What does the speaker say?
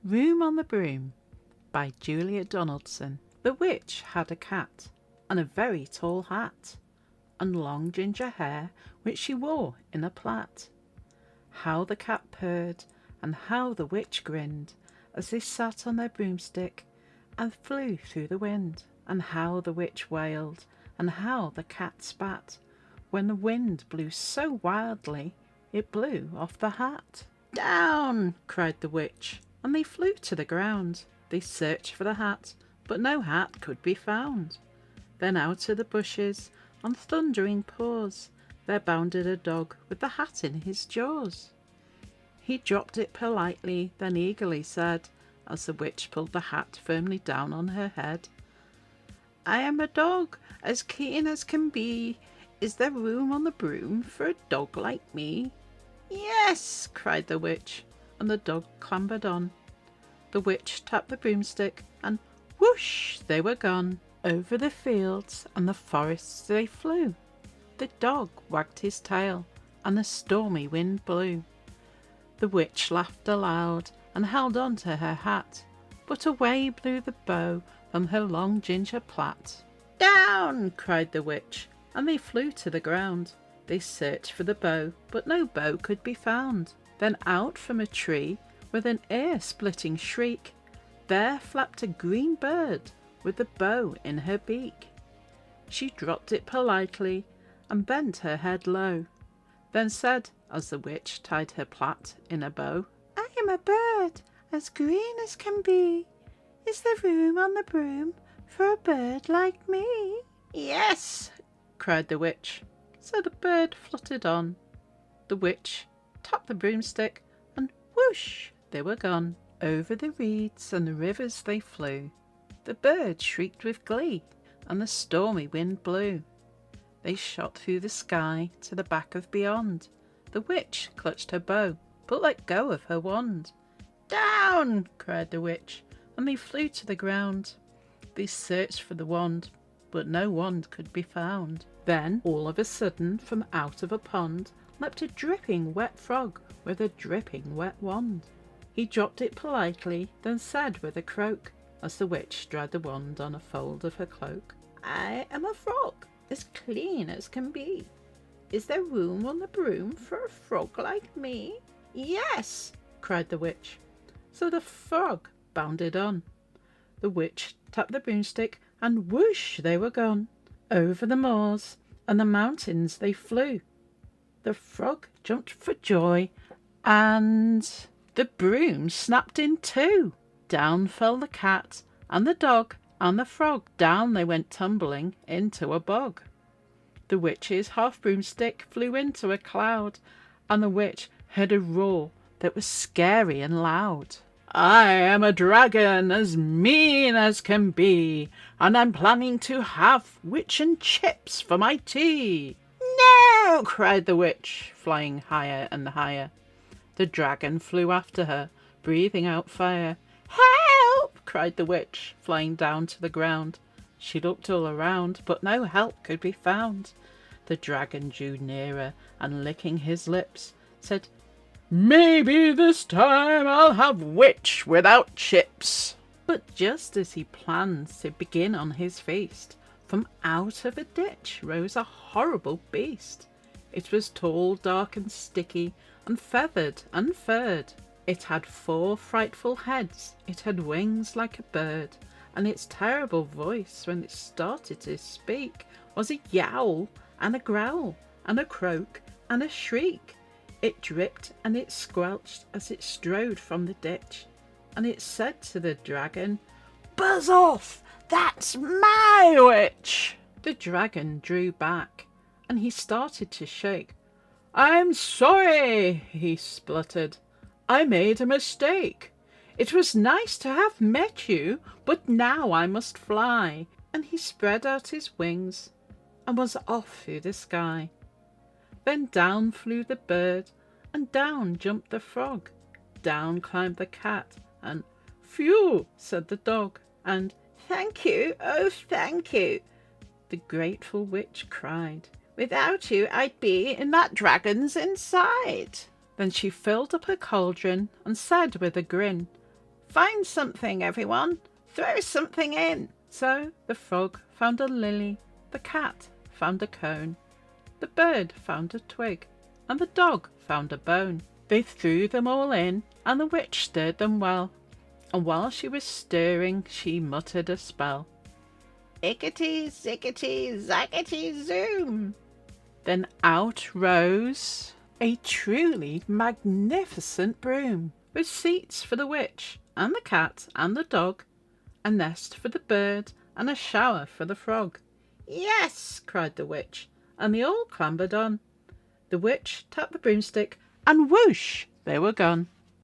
Room on the Broom by Julia Donaldson. The witch had a cat, and a very tall hat, and long ginger hair which she wore in a plait. How the cat purred, and how the witch grinned, as they sat on their broomstick and flew through the wind, and how the witch wailed, and how the cat spat, when the wind blew so wildly it blew off the hat. "Down!" cried the witch, and they flew to the ground. They searched for the hat, but no hat could be found. Then out of the bushes, on thundering paws, there bounded a dog with the hat in his jaws. He dropped it politely, then eagerly said, as the witch pulled the hat firmly down on her head, "I am a dog, as keen as can be. Is there room on the broom for a dog like me?" "Yes," cried the witch, and the dog clambered on. The witch tapped the broomstick, and whoosh, they were gone. Over the fields and the forests they flew. The dog wagged his tail, and the stormy wind blew. The witch laughed aloud and held on to her hat, but away blew the bow from her long ginger plait. "Down!" cried the witch, and they flew to the ground. They searched for the bow, but no bow could be found. Then out from a tree, with an ear-splitting shriek, there flapped a green bird with the bow in her beak. She dropped it politely and bent her head low, then said, as the witch tied her plait in a bow, "I am a bird, as green as can be. Is there room on the broom for a bird like me?" "Yes," cried the witch. So the bird fluttered on. The witch tapped the broomstick, and whoosh, they were gone. Over the reeds and the rivers they flew. The bird shrieked with glee, and the stormy wind blew. They shot through the sky to the back of beyond. The witch clutched her bow, but let go of her wand. "Down!" cried the witch, and they flew to the ground. They searched for the wand, but no wand could be found. Then, all of a sudden, from out of a pond leapt a dripping wet frog with a dripping wet wand. He dropped it politely, then said with a croak, as the witch dried the wand on a fold of her cloak, "I am a frog, as clean as can be. Is there room on the broom for a frog like me?" "Yes," cried the witch. So the frog bounded on. The witch tapped the broomstick, and whoosh, they were gone. Over the moors and the mountains they flew. The frog jumped for joy, and the broom snapped in two. Down fell the cat and the dog and the frog. Down they went tumbling into a bog. The witch's half broomstick flew into a cloud, and the witch heard a roar that was scary and loud. "I am a dragon, as mean as can be, and I'm planning to have witch and chips for my tea." "No!" cried the witch, flying higher and higher. The dragon flew after her, breathing out fire. "Help!" cried the witch, flying down to the ground. She looked all around, but no help could be found. The dragon drew nearer, and licking his lips, said, "Maybe this time I'll have witch without chips." But just as he planned to begin on his feast, from out of a ditch rose a horrible beast. It was tall, dark and sticky, and feathered and furred. It had 4 frightful heads, it had wings like a bird, and its terrible voice when it started to speak was a yowl and a growl and a croak and a shriek. It dripped and it squelched as it strode from the ditch, and it said to the dragon, "Buzz off, that's my witch." The dragon drew back, and he started to shake. "I'm sorry," he spluttered. "I made a mistake. It was nice to have met you, but now I must fly." And he spread out his wings and was off through the sky. Then down flew the bird, and down jumped the frog. Down climbed the cat, and "Phew!" said the dog, and "Thank you, oh thank you," the grateful witch cried. "Without you I'd be in that dragon's inside." Then she filled up her cauldron and said with a grin, Find something, everyone. Throw something in. So the frog found a lily, the cat found a cone, the bird found a twig, and the dog found a bone. They threw them all in, and the witch stirred them well, and while she was stirring she muttered a spell. Ickety, zickety, zackety, zoom! Then out rose a truly magnificent broom, with seats for the witch and the cat and the dog, a nest for the bird and a shower for the frog. Yes, cried the witch, and they all clambered on. The witch tapped the broomstick, and whoosh, they were gone.